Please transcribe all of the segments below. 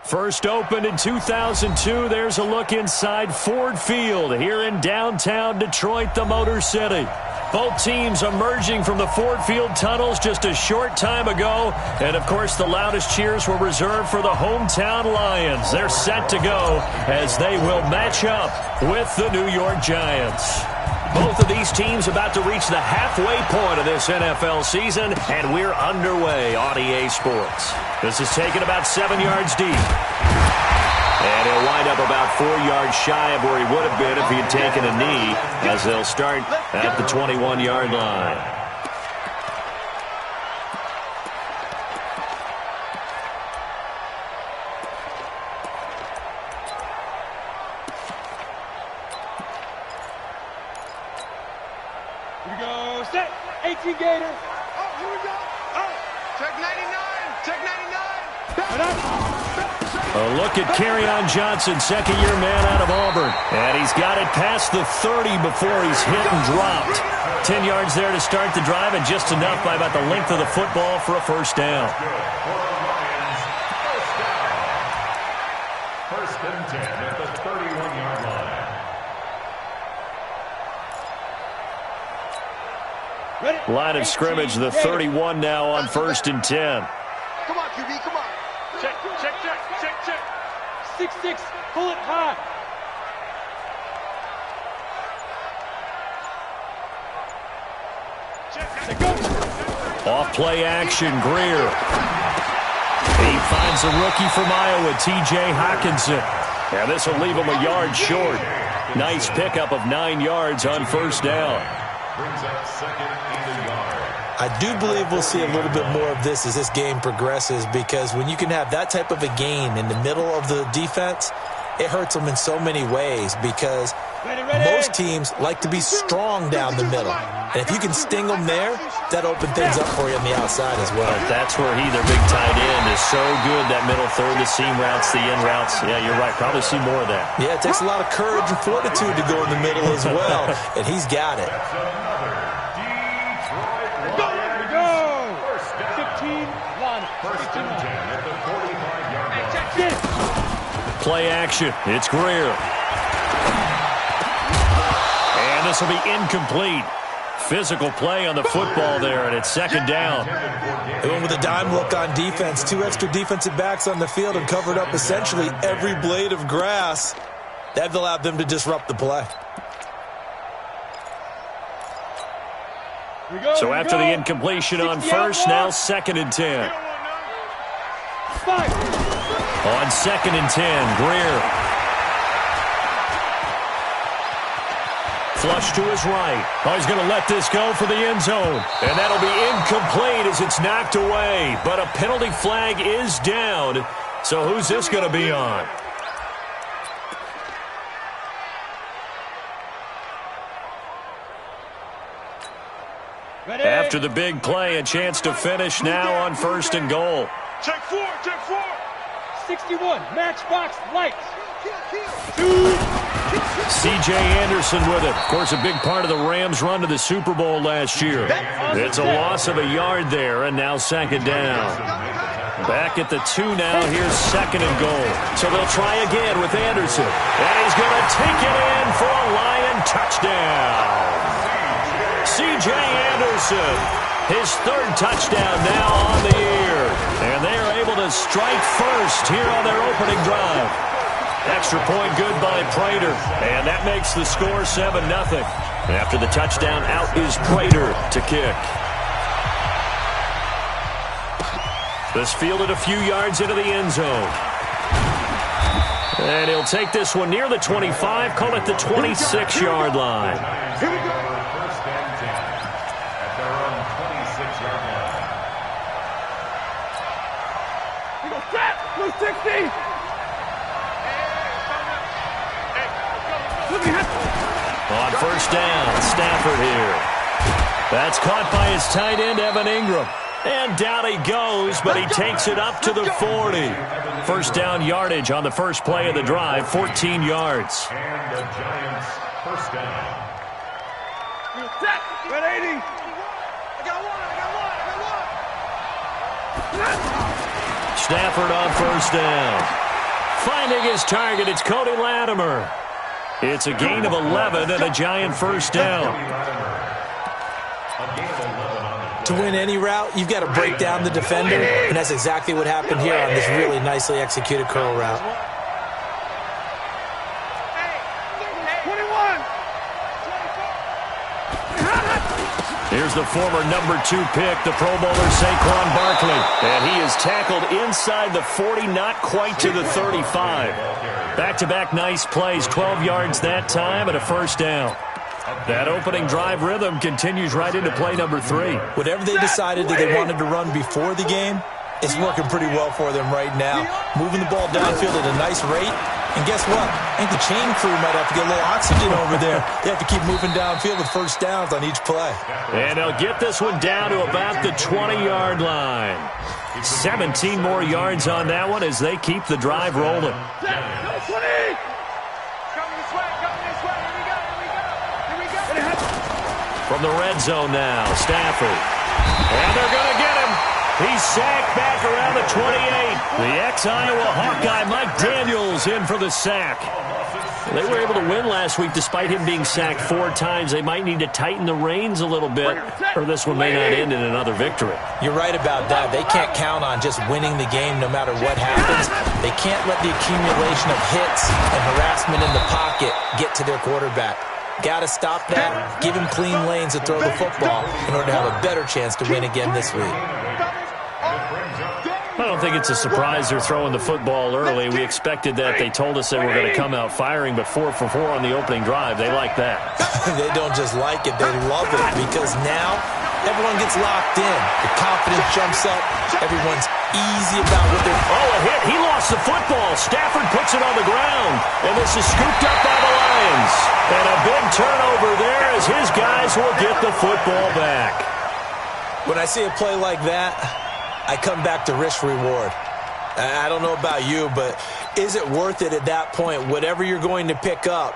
First opened in 2002, there's a look inside Ford Field here in downtown Detroit, the Motor City. Both teams emerging from the Ford Field tunnels just a short time ago. And, of course, the loudest cheers were reserved for the hometown Lions. They're set to go as they will match up with the New York Giants. Both of these teams about to reach the halfway point of this NFL season, and we're underway on EA Sports. This is taken about 7 yards deep. And he'll wind up about 4 yards shy of where he would have been if he had taken a knee, as they'll start at the 21-yard line. Here we go, set, 18 Gator. Oh, here we go. Oh, check 99, check 99. A look at Kerryon Johnson, second-year man out of Auburn. And he's got it past the 30 before he's hit and dropped. 10 yards there to start the drive, and just enough by about the length of the football for a first down. First and 10 at the 31-yard line. Ready? Line of scrimmage, the 31 now on first and 10. Come on, QB, come on. Check, check, check, check, check. 6-6, pull it high. Check, go. Off play action, Greer. He finds a rookie from Iowa, T.J. Hockenson. And this will leave him a yard short. Nice pickup of 9 yards on first down. Brings up second and a yard. I do believe we'll see a little bit more of this as this game progresses, because when you can have that type of a gain in the middle of the defense, it hurts them in so many ways, because most teams like to be strong down the middle. And if you can sting them there, that opens things up for you on the outside as well. That's where their big tight end, is so good, that middle third, the seam routes, the in routes. Yeah, you're right. Probably see more of that. Yeah, it takes a lot of courage and fortitude to go in the middle as well, and he's got it. Play action. It's Greer. And this will be incomplete. Physical play on the football there, and it's second down. They went with a dime look on defense. 2 extra defensive backs on the field and covered up essentially every blade of grass. That allowed them to disrupt the play. So after the incompletion on first, now second and 10. On second and 10, Greer. Flush to his right. Oh, he's going to let this go for the end zone. And that'll be incomplete as it's knocked away. But a penalty flag is down. So who's this going to be on? Ready? After the big play, a chance to finish now on first and goal. Check 4, check 4. 61, matchbox lights. C.J. Anderson with it. Of course, a big part of the Rams' run to the Super Bowl last year. It's a loss of a yard there, and now second down. Back at the 2 now. Here's second and goal. So they'll try again with Anderson. And he's going to take it in for a Lion touchdown. C.J. Anderson, his third touchdown now on the year. And they are able to strike first here on their opening drive. Extra point good by Prater. And that makes the score 7-0. After the touchdown, out is Prater to kick. This fielded a few yards into the end zone. And he'll take this one near the 25, call it the 26-yard line. Here we go. First and 10 at their own 26-yard line. You go fat, blue 60. On first down, Stafford here. That's caught by his tight end, Evan Ingram. And down he goes, but he takes it up to the 40. First down yardage on the first play of the drive, 14 yards. And the Giants first down. Red 80. I got one. Stafford on first down. finding his target. It's Cody Latimer. It's a gain of 11 and a Giant first down. To win any route, you've got to break down the defender, and that's exactly what happened here on this really nicely executed curl route. Here's the former number 2 pick, the Pro Bowler Saquon Barkley. And he is tackled inside the 40, not quite to the 35. Back-to-back nice plays, 12 yards that time and a first down. That opening drive rhythm continues right into play number 3. Whatever they decided that they wanted to run before the game, it's working pretty well for them right now. Moving the ball downfield at a nice rate. And guess what? I think the chain crew might have to get a little oxygen over there. They have to keep moving downfield with first downs on each play. And they'll get this one down to about the 20-yard line. 17 more yards on that one as they keep the drive rolling. From the red zone now, Stafford. And they're going to get him. He's sacked back around the 28. The ex-Iowa Hawkeye, Mike Daniels, in for the sack. They were able to win last week despite him being sacked 4 times. They might need to tighten the reins a little bit, or this one may not end in another victory. You're right about that. They can't count on just winning the game no matter what happens. They can't let the accumulation of hits and harassment in the pocket get to their quarterback. Got to stop that, give him clean lanes to throw the football in order to have a better chance to win again this week. I don't think it's a surprise they're throwing the football early. We expected that. They told us they were going to come out firing, but 4 for 4 on the opening drive. They like that. They don't just like it, they love it, because now everyone gets locked in. The confidence jumps up. Everyone's easy about what they're... Oh, a hit. He lost the football. Stafford puts it on the ground, and this is scooped up by the Lions. And a big turnover there as his guys will get the football back. When I see a play like that, I come back to risk-reward. I don't know about you, but is it worth it at that point, whatever you're going to pick up,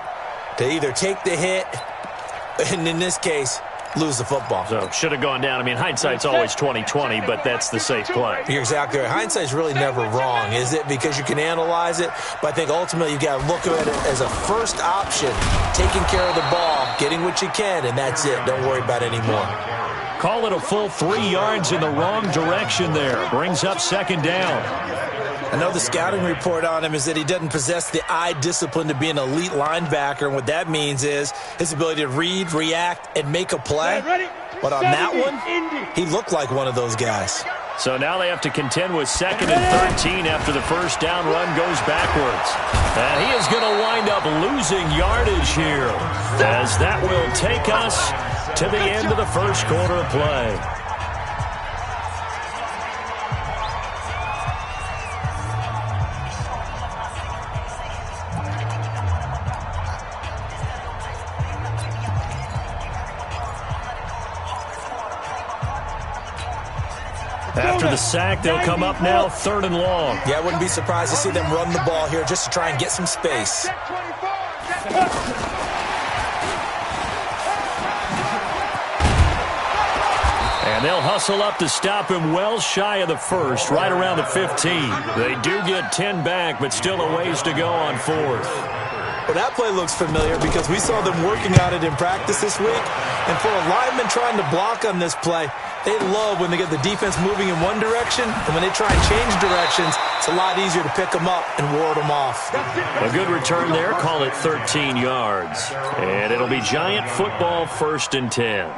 to either take the hit, and in this case, lose the football? So, should have gone down. I mean, hindsight's always 20/20, but that's the safe play. You're exactly right. Hindsight's really never wrong, is it? Because you can analyze it, but I think ultimately you got to look at it as a first option, taking care of the ball, getting what you can, and that's it. Don't worry about it anymore. Call it a full 3 yards in the wrong direction there. Brings up second down. I know the scouting report on him is that he doesn't possess the eye discipline to be an elite linebacker, and what that means is his ability to read, react, and make a play. But on that one, he looked like one of those guys. So now they have to contend with 2nd and 13 after the first down run goes backwards. And he is going to wind up losing yardage here, as that will take us to the end of the first quarter of play. After the sack, they'll come up now 3rd and long. Yeah, I wouldn't be surprised to see them run the ball here just to try and get some space. And they'll hustle up to stop him well shy of the first, right around the 15. They do get 10 back, but still a ways to go on 4th. Well, that play looks familiar because we saw them working on it in practice this week. And for a lineman trying to block on this play, they love when they get the defense moving in one direction, and when they try and change directions, it's a lot easier to pick them up and ward them off. A good return there. Call it 13 yards. And it'll be Giant football 1st and 10.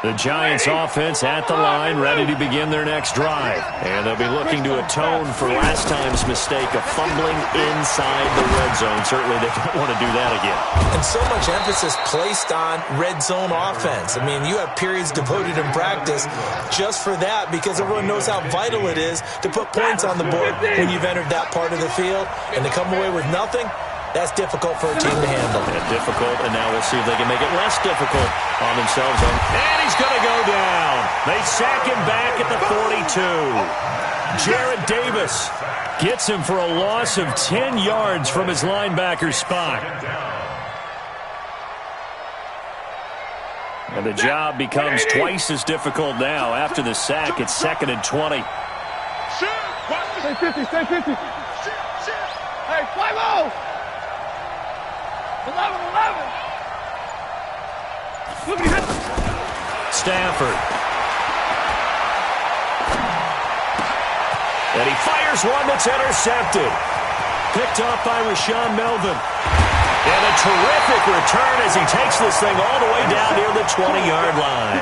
The Giants offense at the line, ready to begin their next drive. And they'll be looking to atone for last time's mistake of fumbling inside the red zone. Certainly they don't want to do that again. And so much emphasis placed on red zone offense. I mean, you have periods devoted in practice just for that, because everyone knows how vital it is to put points on the board when you've entered that part of the field. And to come away with nothing, that's difficult for a team to handle. And difficult, and now we'll see if they can make it less difficult on themselves. And he's going to go down. They sack him back at the 42. Jarrad Davis gets him for a loss of 10 yards from his linebacker spot. And the job becomes twice as difficult now. After the sack, it's 2nd and 20. Stay 50, stay 50. Hey, 5-0. 11-11. Stafford. And he fires one that's intercepted. Picked off by Rashaan Melvin. And a terrific return as he takes this thing all the way down near the 20-yard line.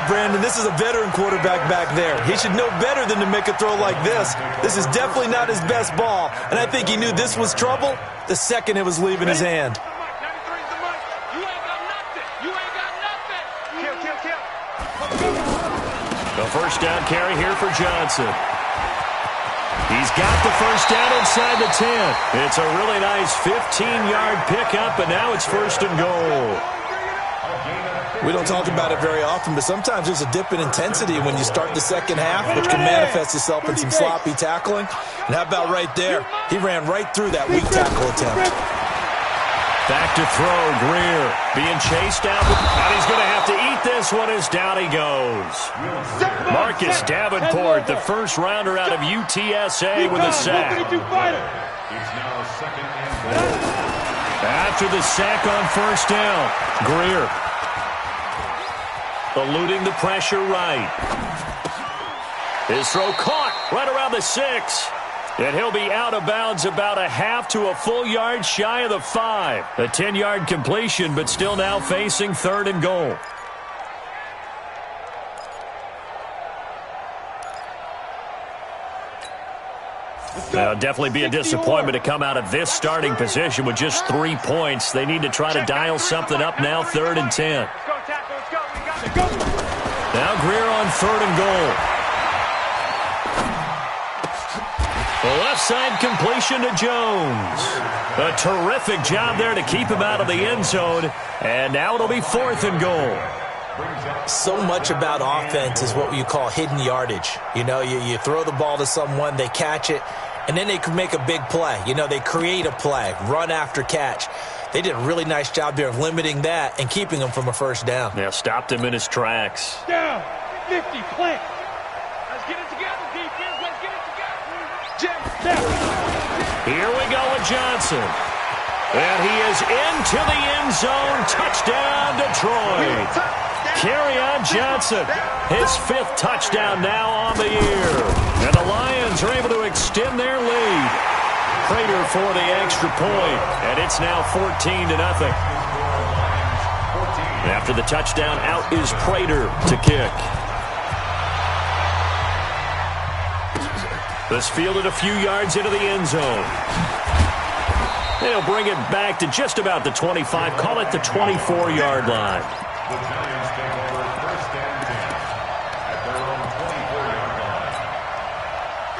Brandon, this is a veteran quarterback back there. He should know better than to make a throw like this. This is definitely not his best ball, and I think he knew this was trouble the second it was leaving his hand. The first down carry here for Johnson. He's got the first down inside the 10. It's a really nice 15-yard pickup, and now it's first and goal. We don't talk about it very often, but sometimes there's a dip in intensity when you start the second half, which can manifest itself in some sloppy tackling. And how about right there? He ran right through that weak tackle attempt. Back to throw, Greer being chased out, and he's going to have to eat this one as down he goes. Marcus Davenport, the first rounder out of UTSA with a sack. After the sack on first down, Greer eluding the pressure right. His throw caught right around the 6. And he'll be out of bounds about a half to a full yard shy of the 5. A 10-yard completion, but still now facing third and goal. Now, definitely be a disappointment to come out of this starting position with just 3 points. They need to try to dial something up now, 3rd and 10. Now Greer on 3rd and goal. The left side completion to Jones. A terrific job there to keep him out of the end zone. And now it'll be 4th and goal. So much about offense is what you call hidden yardage. You know, you throw the ball to someone, they catch it, and then they can make a big play. You know, they create a play, run after catch. They did a really nice job there of limiting that and keeping him from a first down. Yeah, stopped him in his tracks. Down, 50, plant. Let's get it together, defense. Let's get it together. Here we go with Johnson. And he is into the end zone. Touchdown, Detroit. Kerryon Johnson, his 5th touchdown now on the year. And the Lions are able to extend their lead. Prater for the extra point, and it's now 14-0. After the touchdown, out is Prater to kick. This fielded a few yards into the end zone. They'll bring it back to just about the 25, call it the 24-yard line. The Giants take over 1st and 10 at their own 24-yard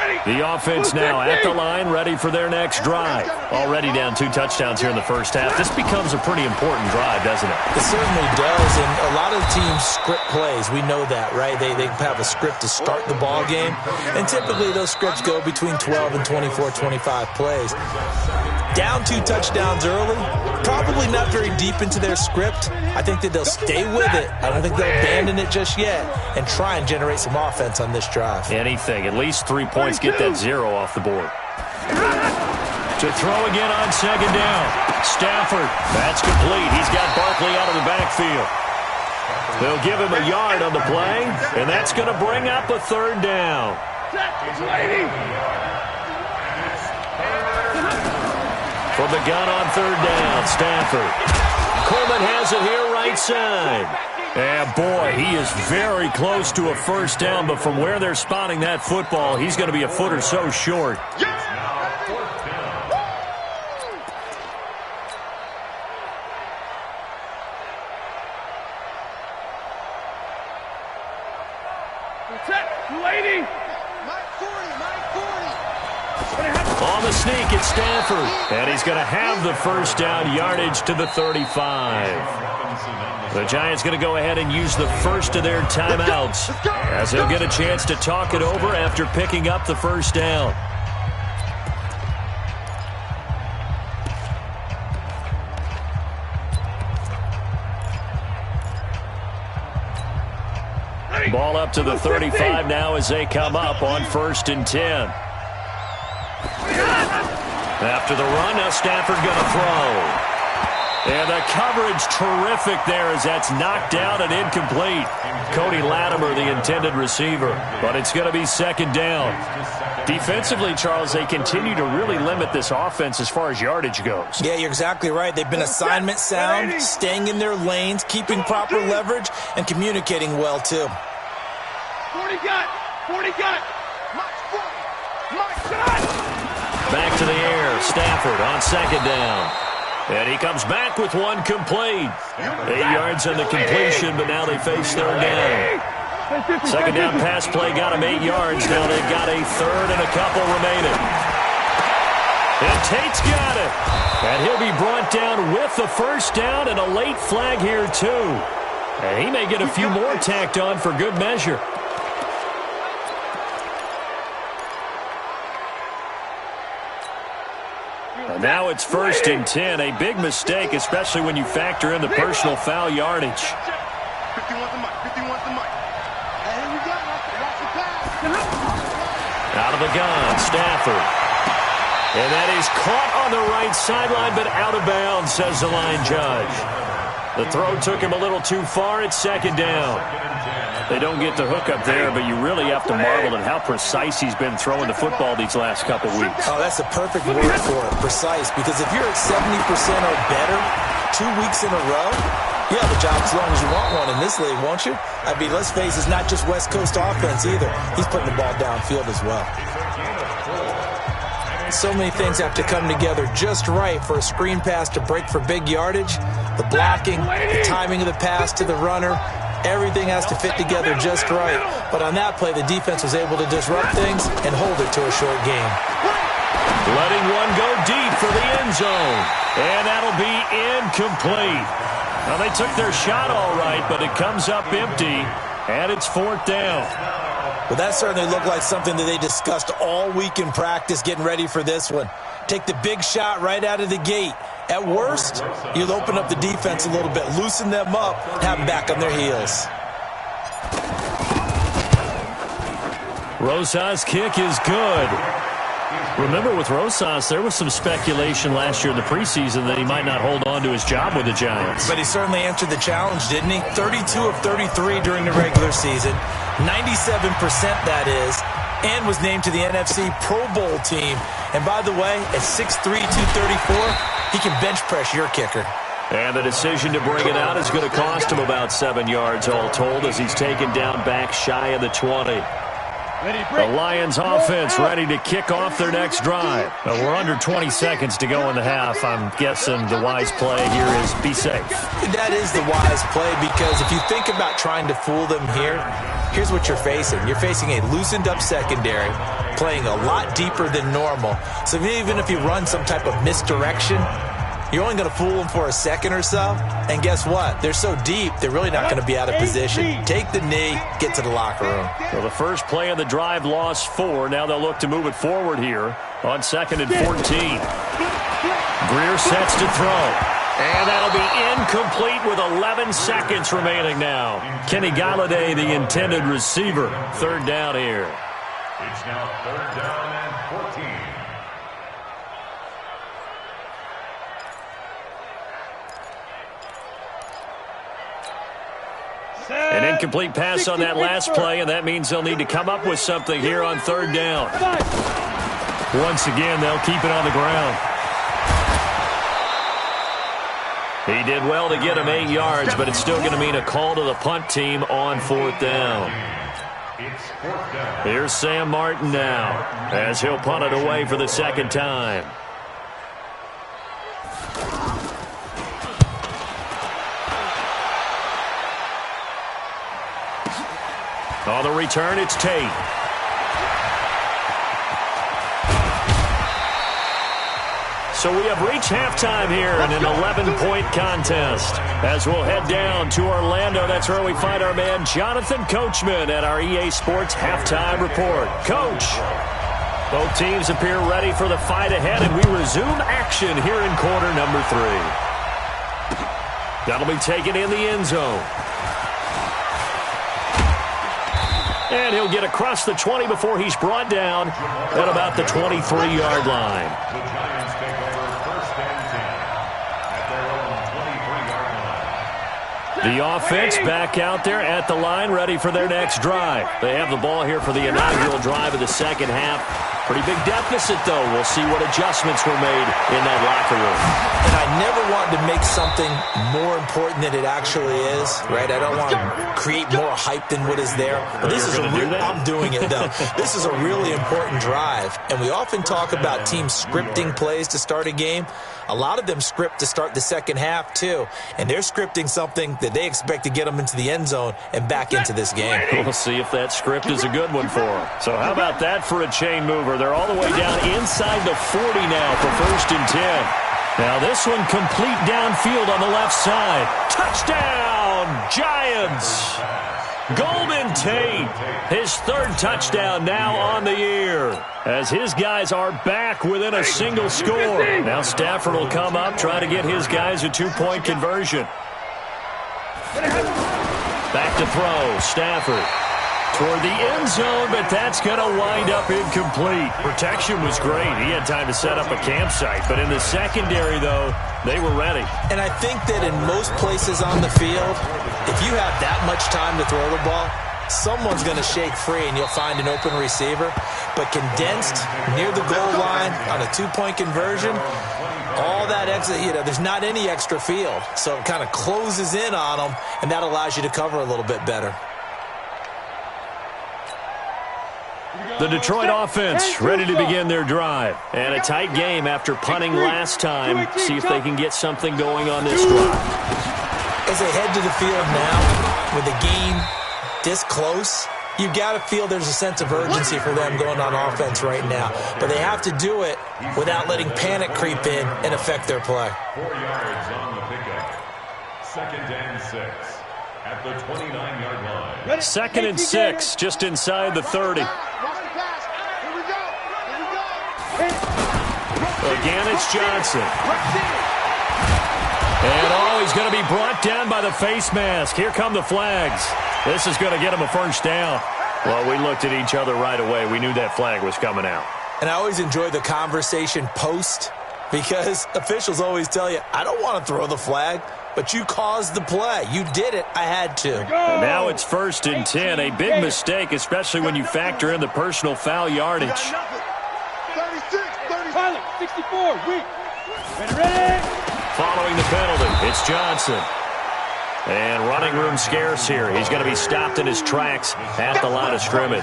line. The offense now at the line, ready for their next drive. Already down 2 touchdowns here in the first half. This becomes a pretty important drive, doesn't it? It certainly does, and a lot of teams script plays. We know that, right? They have a script to start the ball game, and typically those scripts go between 12 and 24, 25 plays. Down 2 touchdowns early, probably not very deep into their script. I think that they'll stay with it. I don't think they'll abandon it just yet and try and generate some offense on this drive. Anything, at least 3 points, get that 0 off the board. To throw again on 2nd down. Stafford, that's complete. He's got Barkley out of the backfield. They'll give him a yard on the play, and that's going to bring up a 3rd down. From the gun on 3rd down, Stafford. Coleman has it here right side. And boy, he is very close to a first down, but from where they're spotting that football, he's going to be a foot or so short. On the sneak, it's Stafford. And he's going to have the first down, yardage to the 35. The Giants going to go ahead and use the first of their timeouts as they'll get a chance to talk it over after picking up the first down. Ball up to the 35 now as they come up on 1st and 10. After the run, now Stafford going to throw. And the coverage terrific there as that's knocked down and incomplete. Cody Latimer, the intended receiver. But it's going to be second down. Defensively, Charles, they continue to really limit this offense as far as yardage goes. Yeah, you're exactly right. They've been assignment sound, staying in their lanes, keeping proper leverage, and communicating well, too. 40 got. 40 got. My shot. Back to the air. Stafford on second down. And he comes back with one complete. 8 yards on the completion, but now they face third down. Second down pass play got him 8 yards. Now they've got a third and a couple remaining. And Tate's got it. And he'll be brought down with the first down and a late flag here, too. And he may get a few more tacked on for good measure. And now it's 1st and 10. A big mistake, especially when you factor in the personal foul yardage. 51's the mic. 51's the mic. Here we go. Watch the pass. Out of the gun, Stafford. And that is caught on the right sideline, but out of bounds, says the line judge. The throw took him a little too far. It's second down. They don't get the hook up there, but you really have to marvel at how precise he's been throwing the football these last couple weeks. Oh, that's the perfect word for it, precise. Because if you're at 70% or better 2 weeks in a row, you have a job as long as you want one in this league, won't you? I mean, let's face it, it's not just West Coast offense either. He's putting the ball downfield as well. So many things have to come together just right for a screen pass to break for big yardage. The blocking, the timing of the pass to the runner, everything has to fit together just right. But on that play, the defense was able to disrupt things and hold it to a short game. Letting one go deep for the end zone. And that'll be incomplete. Well, they took their shot all right, but it comes up empty, and it's 4th down. Well, that certainly looked like something that they discussed all week in practice getting ready for this one. Take the big shot right out of the gate. At worst, you'll open up the defense a little bit, loosen them up, have them back on their heels. Rosas' kick is good. Remember, with Rosas, there was some speculation last year in the preseason that he might not hold on to his job with the Giants. But he certainly answered the challenge, didn't he? 32 of 33 during the regular season, 97% that is, and was named to the NFC Pro Bowl team. And by the way, at 6'3", 234, he can bench press your kicker. And the decision to bring it out is going to cost him about 7 yards all told as he's taken down back shy of the 20. The Lions offense ready to kick off their next drive. We're under 20 seconds to go in the half. I'm guessing the wise play here is be safe. That is the wise play because if you think about trying to fool them here, here's what you're facing. You're facing a loosened up secondary, playing a lot deeper than normal. So even if you run some type of misdirection, you're only going to fool them for a second or so. And guess what? They're so deep, they're really not going to be out of position. Take the knee, get to the locker room. So the first play of the drive lost 4. Now they'll look to move it forward here on 2nd and 14. Greer sets to throw. And that'll be incomplete with 11 seconds remaining now. Kenny Golladay, the intended receiver. 3rd down here. It's now 3rd down and 14. An incomplete pass on that last play, and that means they'll need to come up with something here on 3rd down. Once again, they'll keep it on the ground. He did well to get him 8 yards, but it's still going to mean a call to the punt team on 4th down. Here's Sam Martin now, as he'll punt it away for the 2nd time. On the return, it's Tate. So we have reached halftime here in an 11-point contest. As we'll head down to Orlando, that's where we find our man Jonathan Coachman at our EA Sports Halftime Report. Coach, both teams appear ready for the fight ahead, and we resume action here in quarter number 3. That'll be taken in the end zone. And he'll get across the 20 before he's brought down at about the 23-yard line. The Giants take over first and 10 at their own 23-yard line. The offense back out there at the line, ready for their next drive. They have the ball here for the inaugural drive of the second half. Pretty big deficit, though. We'll see what adjustments were made in that locker room. And I never want to make something more important than it actually is, right? I don't want to create more hype than what is there. But this is I'm doing it, though. This is a really important drive. And we often talk about teams scripting plays to start a game. A lot of them script to start the second half, too. And they're scripting something that they expect to get them into the end zone and back into this game. We'll see if that script is a good one for them. So how about that for a chain mover? They're all the way down inside the 40 now for first and 10. Now this one complete downfield on the left side. Touchdown, Giants! Golden Tate, his third touchdown now on the year, as his guys are back within a single score. Now Stafford will come up, try to get his guys a two-point conversion. Back to throw, Stafford toward the end zone, but that's going to wind up incomplete. Protection was great. He had time to set up a campsite, but in the secondary, though, they were ready. And I think that in most places on the field, if you have that much time to throw the ball, someone's going to shake free and you'll find an open receiver. But condensed near the goal line on a two-point conversion, all that extra, there's not any extra field. So it kind of closes in on them, and that allows you to cover a little bit better. The Detroit offense ready to begin their drive. And a tight game after punting last time. See if they can get something going on this drive. As they head to the field now, with the game this close, you got to feel there's a sense of urgency for them going on offense right now. But they have to do it without letting panic creep in and affect their play. 4 yards on the pickup. Second and 6 at the 29-yard line. Second and 6, just inside the 30. Again, it's Johnson. And, he's going to be brought down by the face mask. Here come the flags. This is going to get him a first down. Well, we looked at each other right away. We knew that flag was coming out. And I always enjoy the conversation post, because officials always tell you, I don't want to throw the flag, but you caused the play. You did it. I had to. And now it's first and 10. A big mistake, especially when you factor in the personal foul yardage. 64, weak. Ready. Following the penalty, it's Johnson. And running room scarce here. He's going to be stopped in his tracks at the line of scrimmage.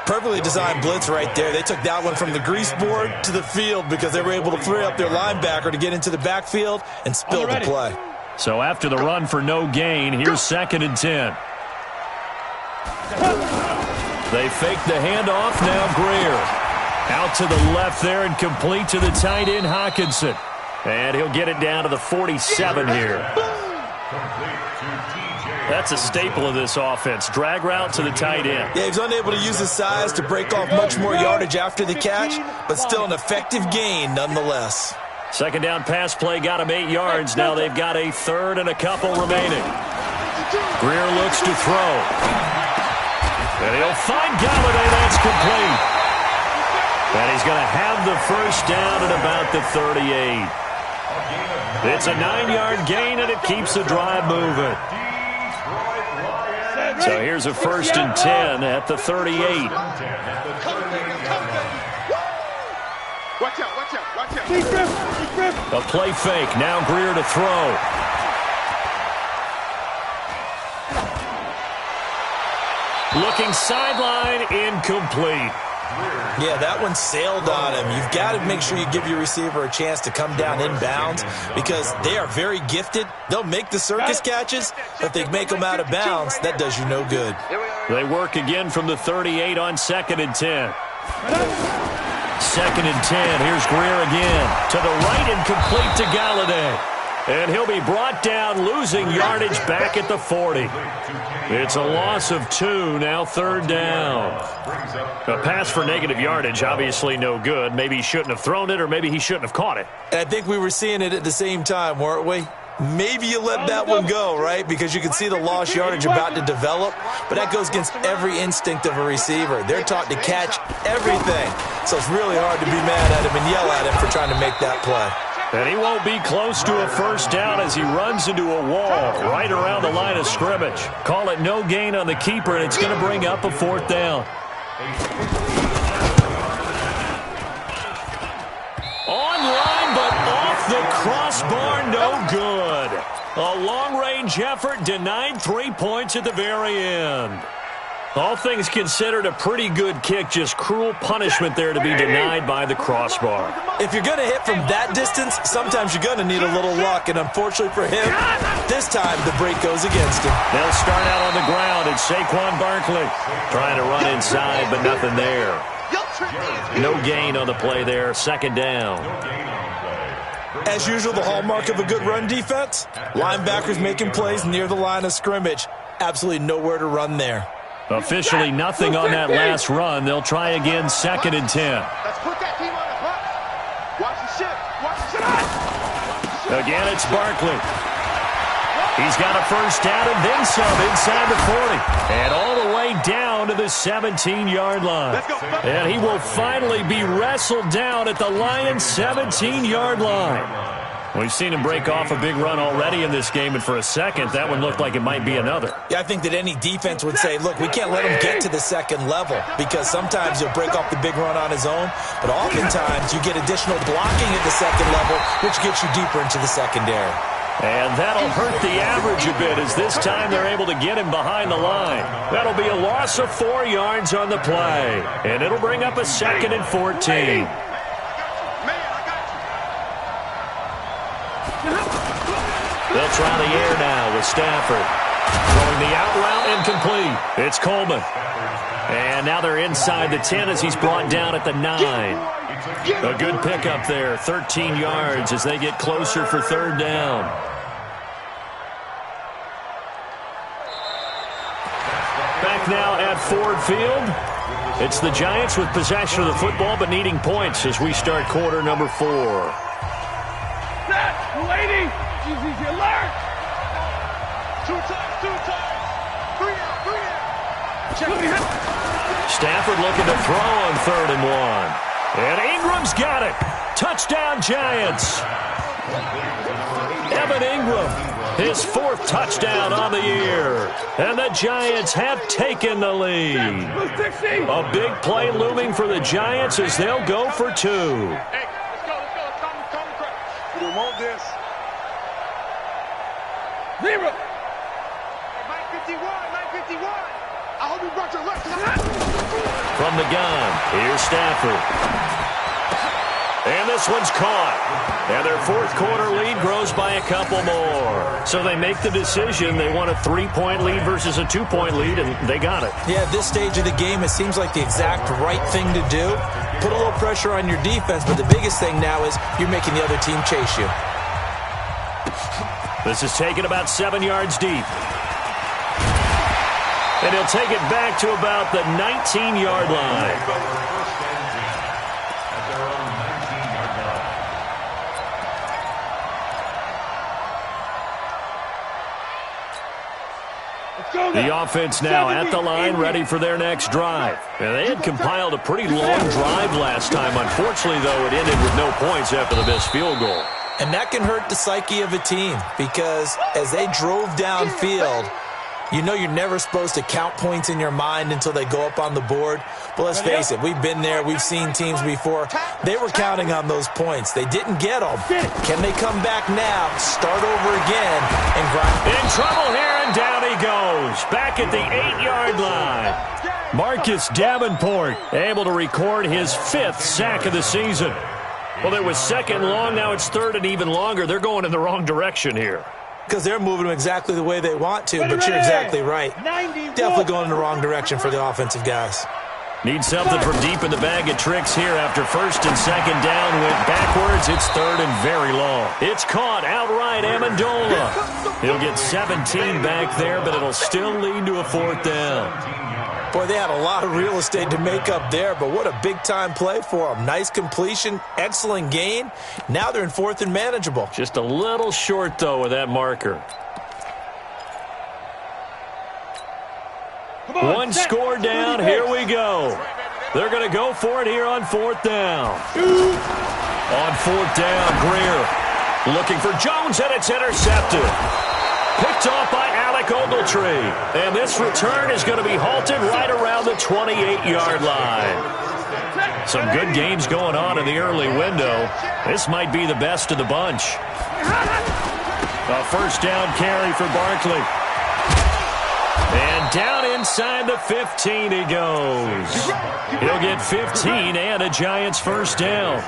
Perfectly designed blitz right there. They took that one from the grease board to the field because they were able to free up their linebacker to get into the backfield and spill the play. So after the run for no gain, here's second and 10. They fake the handoff. Now Greer. Out to the left there and complete to the tight end, Hockenson. And he'll get it down to the 47 here. That's a staple of this offense. Drag route to the tight end. Yeah, he's unable to use his size to break off much more yardage after the catch, but still an effective gain nonetheless. Second down pass play got him 8 yards. Now they've got a third and a couple remaining. Greer looks to throw. And he'll find Galladay. That's complete. And he's going to have the first down at about the 38. It's a 9-yard gain, and it keeps the drive moving. So here's a first and 10 at the 38. Watch out. A play fake. Now Greer to throw. Looking sideline, incomplete. Yeah, that one sailed on him. You've got to make sure you give your receiver a chance to come down inbounds because they are very gifted. They'll make the circus catches, but if they make them out of bounds, that does you no good. They work again from the 38 on second and 10. Second and 10. Here's Greer again. To the right and complete to Galladay. And he'll be brought down, losing yardage back at the 40. It's a loss of 2, now third down. A pass for negative yardage, obviously no good. Maybe he shouldn't have thrown it, or maybe he shouldn't have caught it. And I think we were seeing it at the same time, weren't we? maybe you let that one go, right? Because you can see the lost yardage about to develop, but that goes against every instinct of a receiver. They're taught to catch everything, so it's really hard to be mad at him and yell at him for trying to make that play. And he won't be close to a first down as he runs into a wall right around the line of scrimmage. Call it no gain on the keeper, and it's going to bring up a fourth down. Online, but off the crossbar, no good. A long-range effort denied 3 points at the very end. All things considered, a pretty good kick, just cruel punishment there to be denied by the crossbar. If you're going to hit from that distance, sometimes you're going to need a little luck, and unfortunately for him, this time the break goes against him. They'll start out on the ground, and Saquon Barkley trying to run inside, but nothing there. No gain on the play there, second down. As usual, the hallmark of a good run defense, linebackers making plays near the line of scrimmage. Absolutely nowhere to run there. Officially nothing on that last run. They'll try again, second and 10. Let's put that team on the hunt. Watch the ship. Watch the ship. Again, it's Barkley. He's got a first down and then some inside the 40. And all the way down to the 17-yard line. And he will finally be wrestled down at the Lions' 17-yard line. We've seen him break off a big run already in this game, and for a second, that one looked like it might be another. Yeah, I think that any defense would say, look, we can't let him get to the second level, because sometimes he'll break off the big run on his own, but oftentimes you get additional blocking at the second level, which gets you deeper into the secondary. And that'll hurt the average a bit, as this time they're able to get him behind the line. That'll be a loss of 4 yards on the play, and it'll bring up a second and 14. They'll try the air now with Stafford. Throwing the out route incomplete. It's Coleman. And now they're inside the 10 as he's brought down at the 9. A good pickup there, 13 yards as they get closer for third down. Back now at Ford Field. It's the Giants with possession of the football but needing points as we start quarter number 4. Lady! Easy alert! Two times. 3 out. Stafford looking to throw on third and 1. And Ingram's got it. Touchdown, Giants. Evan Ingram, his 4th touchdown on the year. And the Giants have taken the lead. A big play looming for the Giants as they'll go for 2. Hey, let's go. We don't want this. 0. 951. I hope you brought your left. From the gun, here's Stafford. And this one's caught. And their 4th quarter lead grows by a couple more. So they make the decision. They want a 3-point lead versus a 2-point lead, and they got it. Yeah, at this stage of the game, it seems like the exact right thing to do. Put a little pressure on your defense, but the biggest thing now is you're making the other team chase you. This is taken about 7 yards deep. And he'll take it back to about the 19-yard line. The offense now at the line, ready for their next drive. And they had compiled a pretty long drive last time. Unfortunately, though, it ended with no points after the missed field goal. And that can hurt the psyche of a team because as they drove downfield, you know you're never supposed to count points in your mind until they go up on the board. But let's face it, we've been there. We've seen teams before. They were counting on those points. They didn't get them. Can they come back now, start over again, and grind? In trouble here, and down he goes. Back at the 8-yard line. Marcus Davenport able to record his 5th sack of the season. Well, it was 2nd long. Now it's 3rd and even longer. They're going in the wrong direction here. Because they're moving them exactly the way they want to, but you're exactly right. Definitely going in the wrong direction for the offensive guys. Need something from deep in the bag of tricks here after 1st and 2nd down. Went backwards. It's 3rd and very long. It's caught outright, Amendola. He'll get 17 back there, but it'll still lead to a 4th down. Boy, they had a lot of real estate to make up there, but what a big-time play for them. Nice completion, excellent gain. Now they're in 4th and manageable. Just a little short, though, with that marker. One score down. Here we go. They're going to go for it here on 4th down. On 4th down, Greer looking for Jones, and it's intercepted. Picked off by Alec Ogletree. And this return is going to be halted right around the 28-yard line. Some good games going on in the early window. This might be the best of the bunch. A first down carry for Barkley. And down inside the 15 he goes. He'll get 15 and a Giants first down.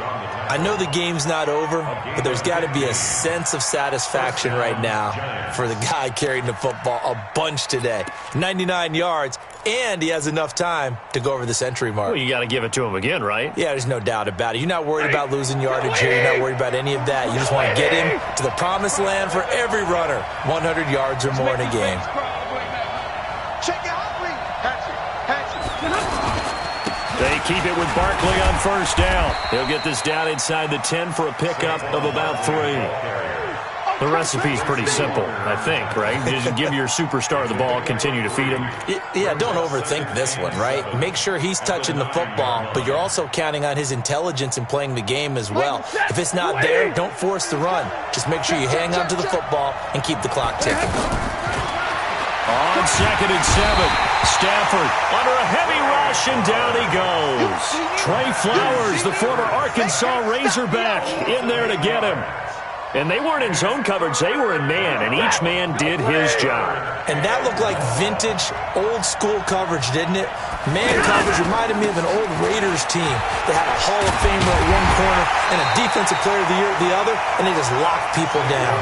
I know the game's not over, but there's got to be a sense of satisfaction right now for the guy carrying the football a bunch today. 99 yards, and he has enough time to go over the century mark. Well, you got to give it to him again, right? Yeah, there's no doubt about it. You're not worried about losing yardage here. You're not worried about any of that. You just want to get him to the promised land for every runner. 100 yards or more in a game. They keep it with Barkley on first down. He'll get this down inside the 10 for a pickup of about 3. The recipe's pretty simple, I think, right? Just give your superstar the ball, continue to feed him. Yeah, don't overthink this one, right? Make sure he's touching the football, but you're also counting on his intelligence in playing the game as well. If it's not there, don't force the run. Just make sure you hang on to the football and keep the clock ticking. On 2nd and 7, Stafford under a heavy rush, and down he goes. Trey Flowers, the former Arkansas Razorback, in there to get him. And they weren't in zone coverage, they were in man, and each man did his job. And that looked like vintage, old-school coverage, didn't it? Man coverage reminded me of an old Raiders team. They had a Hall of Famer at one corner and a Defensive Player of the Year at the other, and they just locked people down.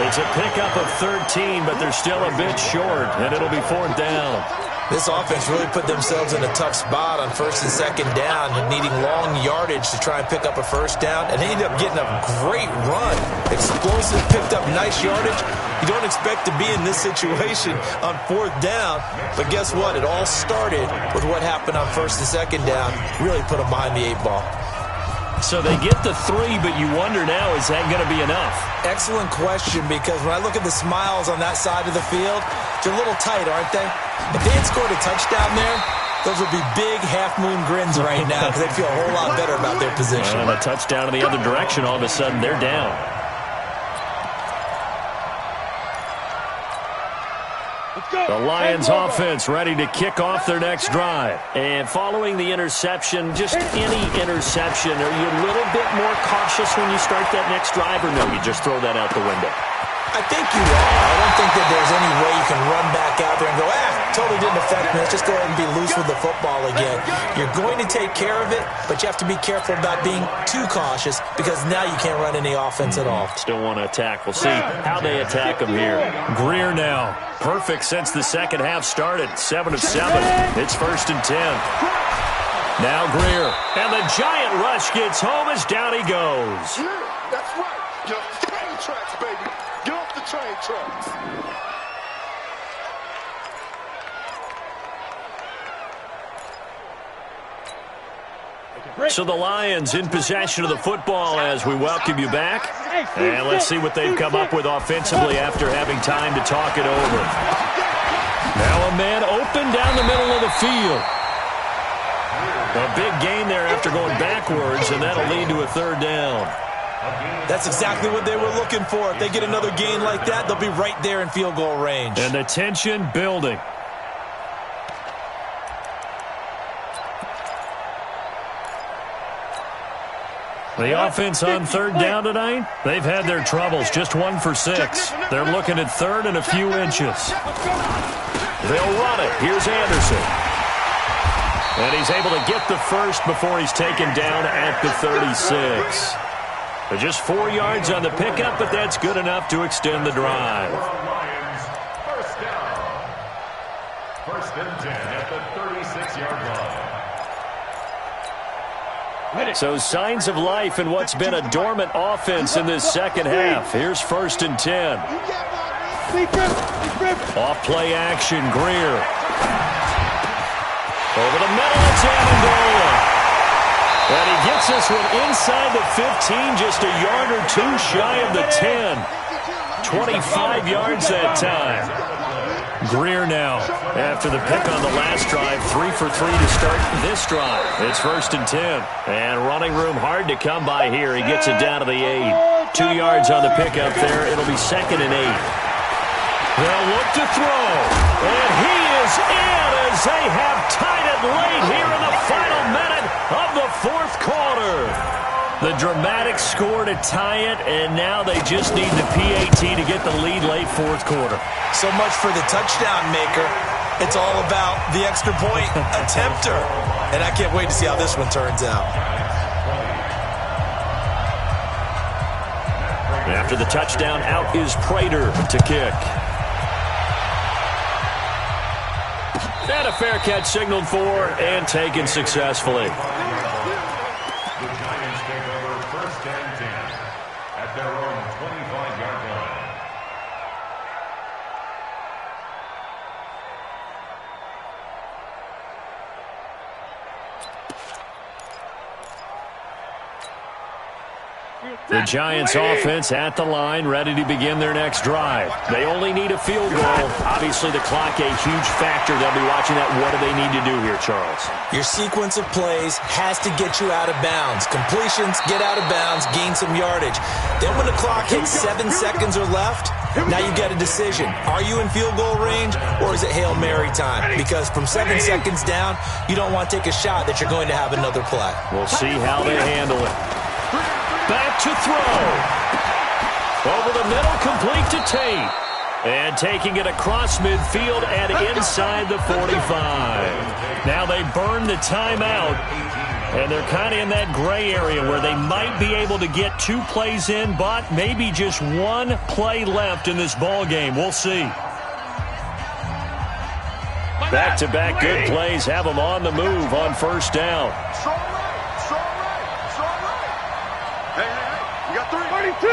It's a pickup of 13, but they're still a bit short, and it'll be 4th down. This offense really put themselves in a tough spot on 1st and 2nd down, needing long yardage to try and pick up a first down, and they ended up getting a great run. Explosive, picked up nice yardage. You don't expect to be in this situation on 4th down, but guess what? It all started with what happened on 1st and 2nd down. Really put them behind the 8-ball. So they get the 3, but you wonder now, is that going to be enough? Excellent question, because when I look at the smiles on that side of the field, they're a little tight, aren't they? If they had scored a touchdown there, those would be big half-moon grins right now because they'd feel a whole lot better about their position. And a touchdown in the other direction, all of a sudden they're down. The Lions offense ready to kick off their next drive. And following the interception, just any interception, are you a little bit more cautious when you start that next drive, or no, you just throw that out the window? I think you are. I don't think that there's any way you can run back out there and go, totally didn't affect me. Let's just go ahead and be loose with the football again. You're going to take care of it, but you have to be careful about being too cautious because now you can't run any offense at all. Still want to attack. We'll see how they attack him here. Greer now. Perfect since the second half started. 7 of 7. It's 1st and 10. Now Greer. And the giant rush gets home as down he goes. Yeah, that's right. Get off the train tracks, baby. Get off the train tracks. So the Lions in possession of the football as we welcome you back. And let's see what they've come up with offensively after having time to talk it over. Now a man open down the middle of the field. A big gain there after going backwards, and that'll lead to a 3rd down. That's exactly what they were looking for. If they get another gain like that, they'll be right there in field goal range. And the tension building. The offense on 3rd down tonight, they've had their troubles, just 1 for 6. They're looking at 3rd and a few inches. They'll run it. Here's Anderson. And he's able to get the first before he's taken down at the 36. But just 4 yards on the pickup, but that's good enough to extend the drive. Lions, first down. 1st and 10 at the 36-yard line. So signs of life in what's been a dormant offense in this second half. Here's 1st and 10. Off play action, Greer. Over the middle, it's Amendola. And he gets this one inside the 15, just a yard or two shy of the 10. 25 yards that time. Greer now, after the pick on the last drive, 3 for 3 to start this drive. It's 1st and 10. And running room hard to come by here. He gets it down to the 8. 2 yards on the pickup there. It'll be 2nd and 8. They'll look to throw. And he is in as they have tied it late here in the final minute of the 4th quarter. The dramatic score to tie it, and now they just need the PAT to get the lead late 4th quarter. So much for the touchdown maker. It's all about the extra point attempter. And I can't wait to see how this one turns out. After the touchdown, out is Prater to kick. And a fair catch signaled for and taken successfully. The Giants take over 1st and 10 at their own 25-yard line. The Giants offense at the line, ready to begin their next drive. They only need a field goal. Obviously, the clock a huge factor. They'll be watching that. What do they need to do here, Charles? Your sequence of plays has to get you out of bounds. Completions, get out of bounds, gain some yardage. Then when the clock hits 7 seconds or left, now you get a decision. Are you in field goal range, or is it Hail Mary time? Because from 7 seconds down, you don't want to take a shot that you're going to have another play. We'll see how they handle it. Back to throw. Over the middle, complete to Tate. And taking it across midfield and inside the 45. Now they burn the timeout. And they're kind of in that gray area where they might be able to get 2 plays in, but maybe just 1 play left in this ball game. We'll see. Back-to-back good plays have them on the move on 1st down. Hey, you got 32.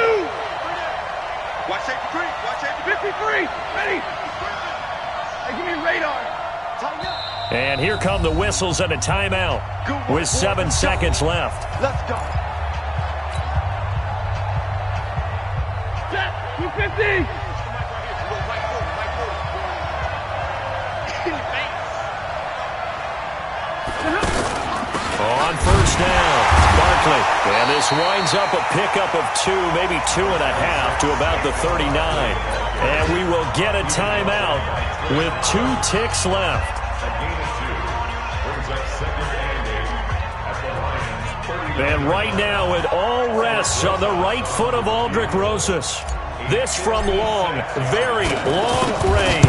Watch safety 3. Watch safety 53. Ready. Hey, give me radar. Tighten up. And here come the whistles and a timeout with 7 seconds left. Let's go. Set. 250. On 1st down, Barkley. And this winds up a pickup of 2, maybe 2.5 to about the 39. And we will get a timeout with 2 ticks left. And right now it all rests on the right foot of Aldrick Rosas. This from long, very long range.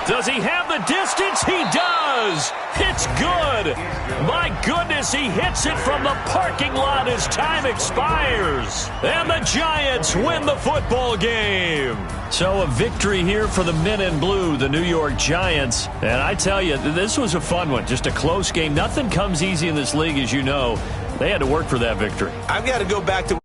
Does he have the distance? He does. It's good. My goodness, he hits it from the parking lot as time expires. And the Giants win the football game. So a victory here for the men in blue, the New York Giants. And I tell you, this was a fun one. Just a close game. Nothing comes easy in this league, as you know. They had to work for that victory. I've got to go back to